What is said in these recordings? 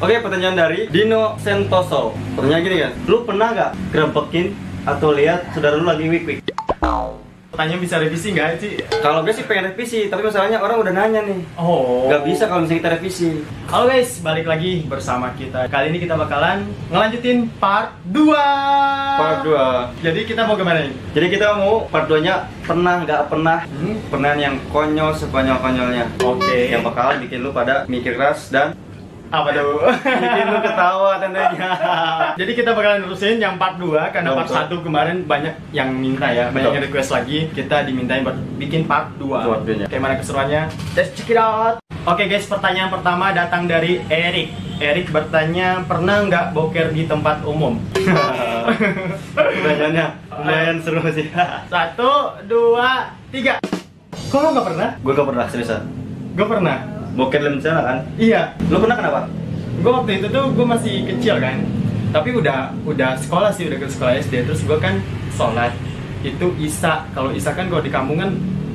Oke, pertanyaan dari Dino Sentoso. Pertanyaan gini kan, lu pernah nggak gerempekin atau lihat saudara lu lagi wik-wik? Pertanyaan bisa revisi nggak sih? Kalau gue sih pengen revisi, tapi masalahnya orang udah nanya nih. Oh. Nggak bisa kalau misalnya kita revisi. Halo guys, balik lagi bersama kita. Kali ini kita bakalan ngelanjutin part 2. Part 2. Jadi kita mau gimana nih? Jadi kita mau part 2-nya pernah nggak pernah. Pernah yang konyol sekonyol-konyolnya. Oke. Yang bakalan bikin lu pada mikir keras dan Apa tuh? bikin lu ketawa tentunya. Jadi kita bakalan nerusin yang part 2 karena part Betul. 1 kemarin banyak yang minta ya, banyak Betul. yang request lagi. Kita dimintain buat bikin part 2. Part 2-nya. Kayak mana keseruannya? Let's check it out. Oke guys, pertanyaan pertama datang dari Erik. Erik bertanya, pernah nggak boker di tempat umum? Pertanyaannya lumayan seru sih. 1, 2, 3. Kok lo nggak pernah? Gue gak pernah seriusan. Gue pernah. Boker dalam sana kan? Iya. Lu pernah kenapa? Gue waktu itu tuh gue masih kecil kan. Tapi udah sekolah sih, udah ke sekolah SD. Terus gue kan sholat itu Isya. Kalau Isya kan kalau di kampung kan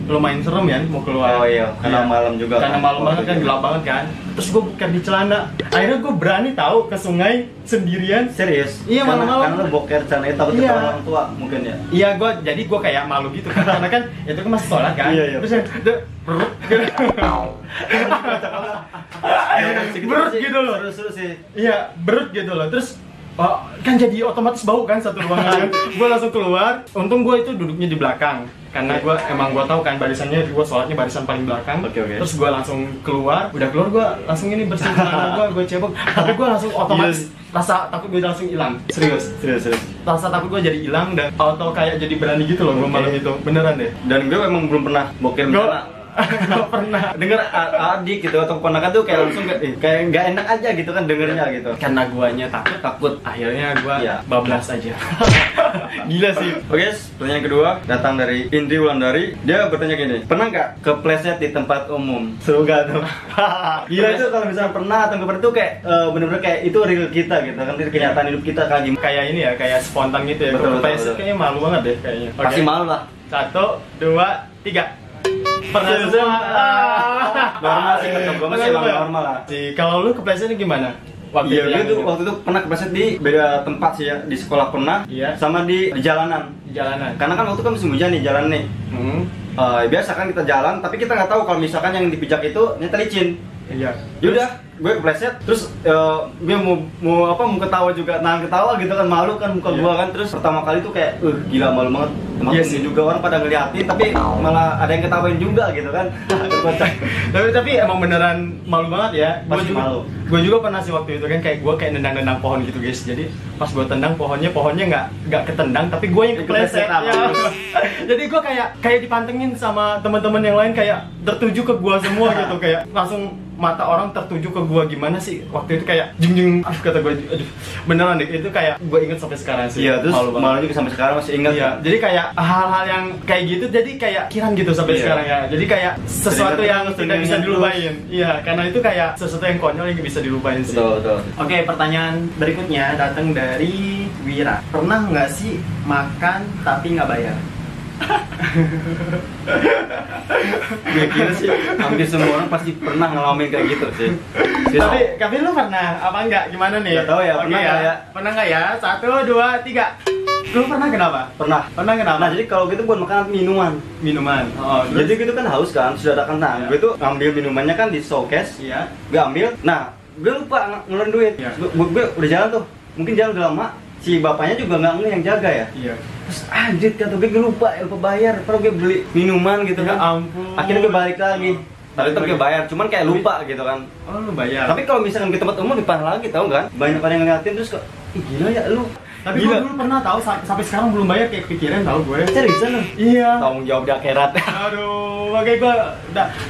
lumayan serem ya mau keluar. Oh iya, karena malam juga. Karena malam banget kan, gelap banget kan. Terus gue bukan di celana. Akhirnya gue berani tahu ke sungai sendirian. Serius? Iya, malam-malam. Karena lu boker celana itu takut Iya. ketahuan orang tua mungkin ya. Iya, jadi gue kayak malu gitu kan. Karena kan itu kan masih sholat kan. Iya, iya. Terus berut gitu loh. Seru sih. Iya, berut gitu loh. Terus kan jadi otomatis bau kan satu ruangan. Gue langsung keluar. Untung gue itu duduknya di belakang. Karena gue tahu kan barisannya, gue sholatnya barisan paling belakang. Oke. Terus gue langsung keluar. Udah keluar gue langsung ini bersihin celana gue cebok. Tapi gue langsung otomatis rasa takut gue langsung hilang. Serius. Rasa takut gue jadi hilang dan auto kayak jadi berani gitu loh gue malam itu. Beneran deh. Dan gue memang belum pernah boker di sana. Gak pernah. Dengar adik gitu atau keponakan tuh kayak langsung kayak nggak enak aja gitu kan dengernya gitu. Karena guanya takut, akhirnya gua Iya. bablas aja. Gila sih. Oke, pertanyaan kedua datang dari Indri Wulandari. Dia bertanya gini, pernah nggak kepleset di tempat umum? Seru gak tuh? Gila itu kalau misalnya pernah atau nggak pernah tuh kayak bener-bener kayak itu real kita gitu kan, kenyataan hidup kita kayak gimana? Kayak ini ya, kayak spontan gitu ya. Betul, Kepleset betul. kayaknya malu banget deh kayaknya. Pasti malu lah. 1, 2, 3. Pernah Serius, semua. Normal sih, menurut gue masih emang normal lah. Kalau lu keplesetnya gimana? Iya, waktu itu pernah kepleset di beda tempat sih ya, di sekolah pernah, Iya. sama di jalanan. Di jalanan. Karena kan waktu itu kan musim hujan nih jalan nih. Biasa kan kita jalan, tapi kita nggak tahu kalau misalkan yang dipijak itu ternyata licin. Iya. Yaudah, gue kepleset, terus gue mau ketawa juga, nahan ketawa gitu kan, malu kan muka Iya. gue kan, terus pertama kali tuh kayak, gila malu banget. Iya Teman-teman sih. juga orang pada ngeliatin, tapi malah ada yang ketawain juga gitu kan. Kocak. tapi emang beneran malu banget ya. Pasti malu. Gue juga pernah sih waktu itu kan kayak gue kayak nendang-nendang pohon gitu guys. Jadi pas gue tendang pohonnya nggak ketendang, tapi gue yang kepleset. Kepleset, Ya. Jadi gue kayak dipantengin sama teman-teman yang lain kayak tertuju ke gue semua gitu, kayak langsung mata orang tertuju ke gua. Gimana sih waktu itu kayak jeng kata gua, aduh beneran deh, itu kayak gua inget sampai sekarang sih. Iya, terus banget. malu juga sampai sekarang masih ingat. Iya, jadi kayak hal-hal yang kayak gitu jadi kayak kiran gitu sampai Iya. sekarang ya. Jadi kayak sesuatu yang tidak teringat bisa terus. dilupain. Iya, karena itu kayak sesuatu yang konyol yang bisa dilupain sih. Betul. Oke, pertanyaan berikutnya datang dari Wira. Pernah nggak sih makan tapi nggak bayar? Gue kira sih hampir semua orang pasti pernah ngalamin kayak gitu sih. Tapi lu pernah apa enggak? Gimana nih? Nggak tahu ya, Oke pernah nggak ya? Pernah nggak ya? 1, 2, 3. Lu pernah kenapa? Pernah. Pernah kenapa? Nah, jadi kalau gitu buat makanan minuman. Minuman. Oh, Jadi gitu kan haus kan, sudah ada kentang. Iya. Gue tuh ambil minumannya kan di showcase. iya. Gue ambil. Nah, gue lupa ngeluarin duit. Iya. Gue udah jalan tuh. Mungkin jalan udah lama. Si bapaknya juga nggak yang jaga ya. Iya. Terus anjir kata gue lupa bayar. Padahal gue beli minuman gitu Ya kan. ampun. Akhirnya gue balik lagi. Tapi tetap gue bayar, cuman kayak lupa gitu kan. Oh, lu bayar. Tapi kalau misalkan di tempat umum dipan lagi, tahu kan? Banyak orang yang ngeliatin terus kok, ih gila ya lu. Tapi gue dulu pernah tahu sampai sekarang belum bayar, kayak kepikiran tahu gue. Seriusan lu? Iya. Tanggung jawab di akhirat. Aduh, makanya gue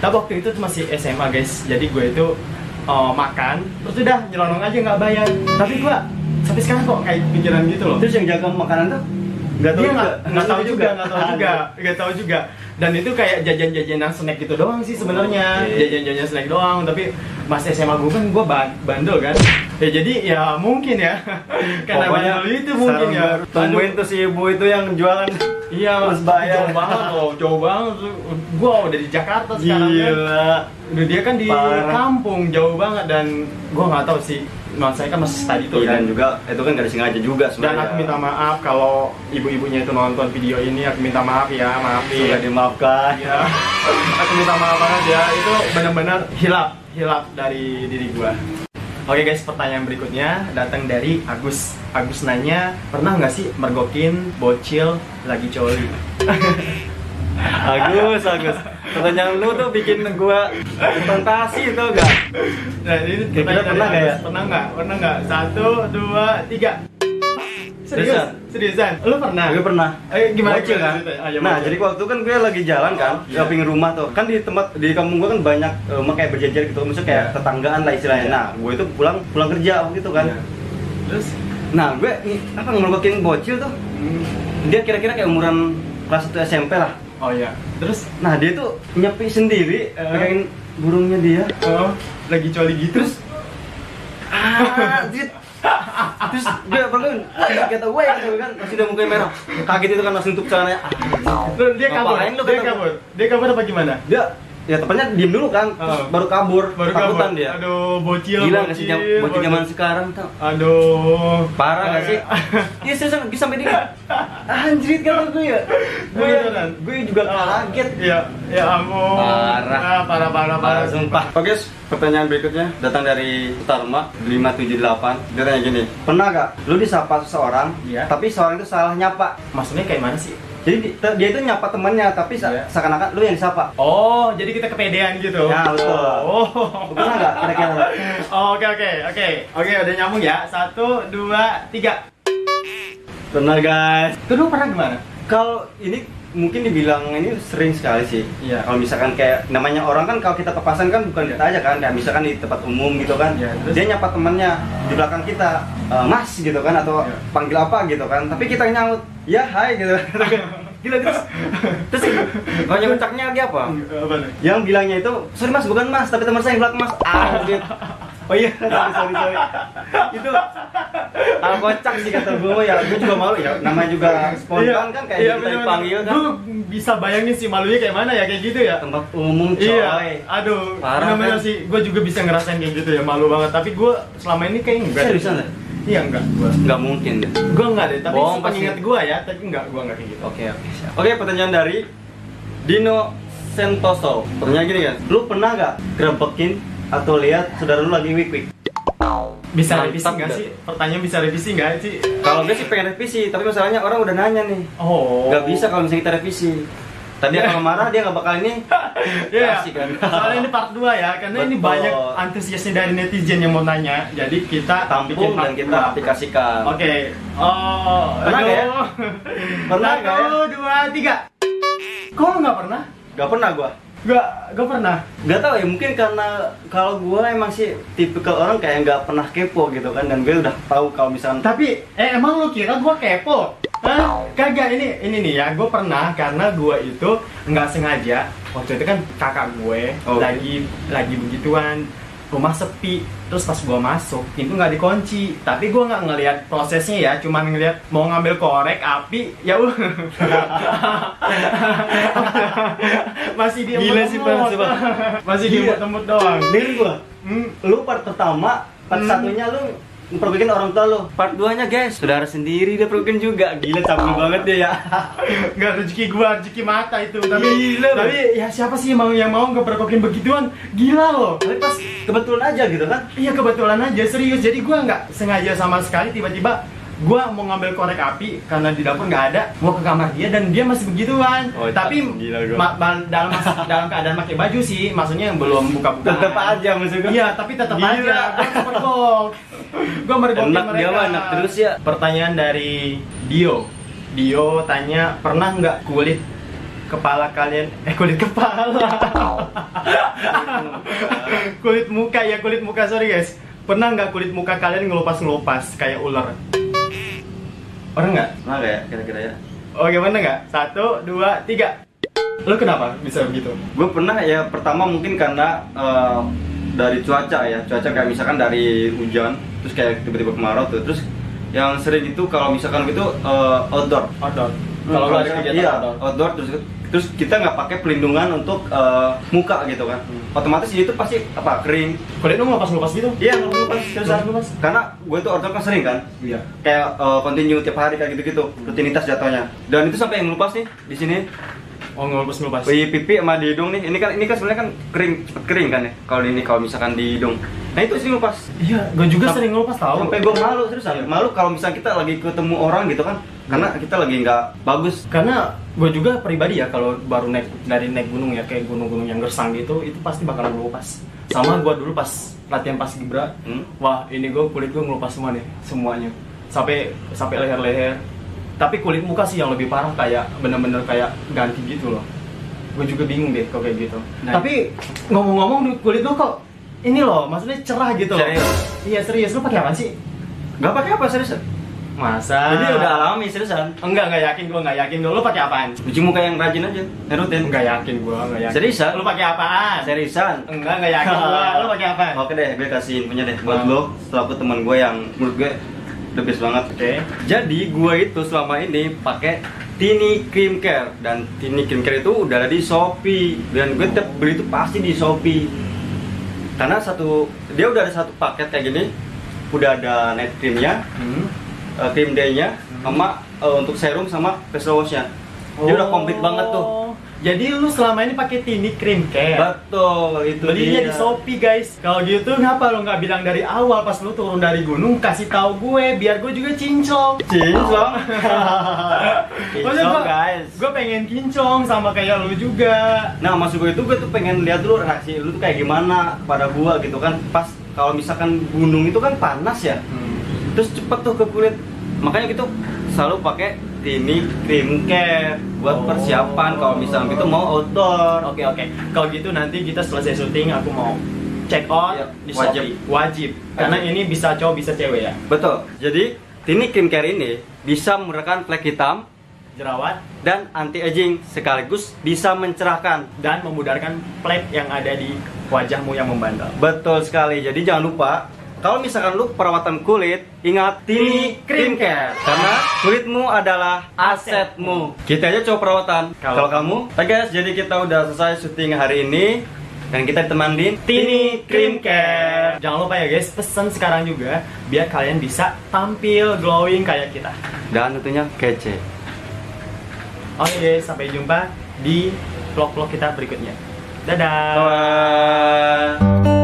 tapi waktu itu masih SMA guys. Jadi gue itu makan, terus udah nyelonong aja nggak bayar. Tapi gue sampai sekarang kok kayak pikiran gitu loh. Terus yang jaga makanan tuh nggak tahu Dia juga. nggak tahu juga. Dan itu kayak jajan-jajanan snack gitu doang sih sebenarnya. Oke. Jajan-jajan snack doang. Tapi pas SMA gue kan gue bandel kan. Ya jadi ya mungkin ya. Karena Pokoknya bandel itu mungkin ya. Tungguin tuh si ibu itu yang jualan Iya, Terus bayar. jauh banget loh, jauh banget. Gua udah di Jakarta sekarang kan. Gila. Udah dia kan di Parah. kampung, jauh banget dan gua nggak tahu sih. Saya kan masih study tuh Iya, dan dan juga itu kan gak disengaja juga dan sebenarnya. aku minta maaf kalau ibu-ibunya itu nonton video ini. Aku minta maaf ya, Sudah maafin. dimaafkan. Ya, aku minta maaf banget ya. Itu benar-benar hilap dari diri gua. Oke guys, pertanyaan berikutnya datang dari Agus. Agus nanya, pernah nggak sih mergokin bocil lagi coli? Agus. Pertanyaan lu tuh bikin gua fantasi tau gak? Nah, ini Kira-kira pertanyaan pernah dari nggak Agus. ya? Pernah nggak? Pernah nggak? 1, 2, 3. Seriusan? Seriusan? Lu pernah? Gue pernah. Gimana? Bocil kan? ceritanya? Ah, ya, Nah, bocil. jadi waktu kan gue lagi jalan kan, Iya. di pinggir rumah tuh. Kan di tempat di kampung gue kan banyak rumah kayak berjejer gitu, maksudnya kayak Iya. tetanggaan lah istilahnya. Iya. Nah, gue itu pulang kerja waktu itu kan. Iya. Terus? Nah, gue ngerogokin bocil tuh. Dia kira-kira kayak umuran kelas 1 SMP lah. Oh iya. Terus? Nah, dia tuh nyepi sendiri, pegangin burungnya dia. Oh, lagi coli gitu? Terus terus gue bangun, kata gue kan masih udah mukanya merah, kaget itu kan langsung tutup celananya. Terus dia kabur. Ngapain lu, Dia kata kabur. Dia kabur apa gimana? Dia ya tepatnya diem dulu kan, terus Oh. baru kabur, Baru takutan kabur. dia. Aduh, bocil. Gila nggak sih bocil zaman sekarang tau? Aduh. Parah nggak sih? Iya serius sampai dia anjrit kan gue ya. Beneran? Gue juga kaget. Ya, ya ampun. Parah. Parah. Sumpah. Oke, guys, pertanyaan berikutnya datang dari Utarma 578. Dia tanya gini, pernah gak lu disapa seseorang, Iya. tapi seorang itu salah nyapa? Maksudnya kayak mana sih? Jadi dia itu nyapa temannya, tapi Iya. seakan-akan lu yang disapa. Oh, jadi kita kepedean gitu. Ya, betul. Oh. Lu pernah gak kira-kira? Oke, udah nyambung ya. 1, 2, 3. Pernah guys. Kedua pernah gimana? Kalau ini mungkin dibilang ini sering sekali sih. Iya. Kalau misalkan kayak namanya orang kan kalau kita papasan kan bukan kita aja kan, kayak misalkan di tempat umum gitu kan. Iya, terus? Dia nyapa temannya di belakang kita, Mas gitu kan atau Iya. panggil apa gitu kan. Tapi kita nyaut, ya hai gitu. Gila terus kalau yang kocaknya lagi apa? Apa nih? Yang bilangnya itu, sorry mas bukan mas, tapi teman saya yang belakang mas. Gitu. Oh iya, sorry. Itu kocak sih kata gue ya. Gue juga malu ya. Namanya juga spontan kan kayak kita dipanggil kan. Gue bisa bayangin sih malunya kayak mana ya kayak gitu ya. Tempat umum coy. Iya, aduh, Parah, bener-bener kan? sih, gue juga bisa ngerasain kayak gitu ya, malu banget. Tapi gue selama ini kayak enggak. Seriusan deh? Iya enggak, Nggak mungkin deh. gue enggak deh. Tapi Bohong pasti. pengingat gue ya, tapi enggak, gue enggak kayak gitu. Oke, siap. Oke, pertanyaan dari Dino Sentoso. Pertanyaan gini kan, lu pernah nggak grebekin atau lihat saudara lu lagi wik-wik? Bisa Mantap revisi nggak dah. sih? Pertanyaan bisa revisi nggak sih? Kalau gue sih pengen revisi, tapi masalahnya orang udah nanya nih. Oh. Nggak bisa kalau misalnya kita revisi. Tadi kalau marah dia nggak bakal ini. Iya, Kasih kan. soalnya ini part 2 ya, karena ini Betul. banyak antusiasnya dari netizen yang mau nanya. Jadi kita Tampung part dan kita 2. aplikasikan. Oke. Oh, Pernah nggak ya? aduh. Pernah nggak ya? 1, 2, 3. Kok lu nggak pernah? Nggak pernah gua. Gak pernah. Nggak tahu ya, mungkin karena kalau gua emang sih tipikal orang kayak nggak pernah kepo gitu kan, dan gue udah tahu kalau misalkan Tapi, emang lu kira gua kepo? Hah? Kagak, ini nih ya, gue pernah karena gua itu nggak sengaja. Waktu itu kan kakak gue Oh. lagi begituan, rumah sepi, terus pas gua masuk pintu nggak dikunci, tapi gua nggak ngelihat prosesnya ya, cuman ngelihat mau ngambil korek api ya masih dia Gila sih, Bang, coba. masih dia Gila. temut doang. Dengerin gua. Lu part pertama, part satunya lu pergokin orang tua lu. Part 2-nya guys, saudara sendiri dia pergokin juga. Gila cabul banget dia ya. Nggak rezeki gua, rezeki mata itu. Tapi Gila, Bang. tapi ya siapa sih yang mau ngepergokin begituan? Gila loh. Tapi pas kebetulan aja gitu kan. Iya kebetulan aja, serius. Jadi gua nggak sengaja sama sekali, tiba-tiba gua mau ngambil korek api karena di dapur nggak ada, gua ke kamar dia dan dia masih begituan. Oh, Tapi gila gua. dalam keadaan pakai baju sih, maksudnya yang belum buka-buka. Tetep aja maksud gua. Iya, tapi tetap Gila. aja. Gua mergokin Enak mereka. dia mah, enak terus ya. Pertanyaan dari Dio. Dio tanya, pernah nggak kulit kepala kalian kulit kepala kulit muka sorry guys, pernah nggak kulit muka kalian ngelupas kayak ular? Pernah nggak? Nah kayak kira-kira ya. Oke, pernah nggak? 1, 2, 3. Lo kenapa bisa begitu? Gue pernah ya, pertama mungkin karena dari cuaca ya, cuaca kayak misalkan dari hujan terus kayak tiba-tiba kemarau tuh, terus yang sering itu kalau misalkan gitu outdoor. Kalau lari kegiatan iya, outdoor. outdoor terus kita nggak pakai pelindungan untuk muka gitu kan. Otomatis itu pasti apa kering. Kulit lu ngelupas gitu? Iya ngelupas seriusan. Ngelupas. Karena gue tuh outdoor kan sering kan. Iya. Kayak continue tiap hari kayak gitu-gitu, rutinitas jatuhnya. Dan itu sampai yang ngelupas nih di sini. Oh, ngelupas. Di pipi sama di hidung nih. Ini kan sebenarnya kan cepet kering kan ya. Kalau misalkan di hidung. Nah itu sih ngelupas. Iya, gue juga sering ngelupas tahu. Sampai gue malu seriusan. Malu kalau misalnya kita lagi ketemu orang gitu kan. Karena kita lagi nggak bagus. Karena gue juga pribadi ya kalau baru naik gunung ya, kayak gunung-gunung yang gersang gitu, itu pasti bakalan ngelupas. Sama gue dulu pas latihan pas Gibra, wah ini kulit gue ngelupas semua nih, semuanya. Sampai leher-leher. Tapi kulit muka sih yang lebih parah, kayak bener-bener kayak ganti gitu loh. Gue juga bingung deh kalau kayak gitu. Nah, tapi ngomong-ngomong kulit lu kok ini loh, maksudnya cerah gitu loh. Serius? Iya serius, lu pakai apa sih? Nggak pakai apa seriusan? Masa? Jadi udah alami seriusan. Enggak yakin gue, nggak yakin gue. Lu pakai apaan? Cuci muka yang rajin aja, yang rutin. Enggak yakin gue, nggak yakin. Seriusan? Lu pakai apaan? Seriusan? Enggak yakin gue. Lu pakai apaan? Oke deh, gue kasihin punya deh buat lo. Setelah aku teman gue yang menurut gue the best banget. Oke. Jadi gue itu selama ini pakai Tiny Cream Care, dan Tiny Cream Care itu udah ada di Shopee, dan gue tiap beli itu pasti di Shopee. Karena dia udah ada satu paket kayak gini, udah ada night creamnya, cream day-nya, sama untuk serum sama face wash-nya. Dia udah komplit banget tuh. Jadi lu selama ini pakai Tiny Cream Care? Betul, itu Belinya dia. di Shopee guys. Kalau gitu ngapa lu nggak bilang dari awal pas lu turun dari gunung, kasih tahu gue biar gue juga kinclong. Kinclong. Maksudnya Guys. Gue pengen kinclong sama kayak lu juga. Nah, maksud gue tuh pengen lihat dulu reaksi lu tuh kayak gimana kepada gua gitu kan. Pas kalau misalkan gunung itu kan panas ya. Terus cepet tuh ke kulit. Makanya gitu selalu pakai Tiny Cream Care buat persiapan kalau misalnya gitu mau outdoor. Oke. Kalau gitu nanti kita selesai syuting aku mau check out di Shopee. Wajib. Karena ini bisa cowok bisa cewek ya. Betul. Jadi Tiny Cream Care ini bisa meredakan flek hitam, Jerawat dan anti aging sekaligus bisa mencerahkan. dan memudarkan flek yang ada di wajahmu yang membandel. Betul sekali. Jadi jangan lupa kalau misalkan lu perawatan kulit, ingat Tiny Cream Care karena kulitmu adalah asetmu. Kita aja coba perawatan. Kalau kamu, oke guys, jadi kita udah selesai syuting hari ini dan kita ditemani Tiny Cream Care. Jangan lupa ya guys, pesan sekarang juga biar kalian bisa tampil glowing kayak kita. Dan tentunya kece. Oke guys, sampai jumpa di vlog-vlog kita berikutnya. Dadah. Bye.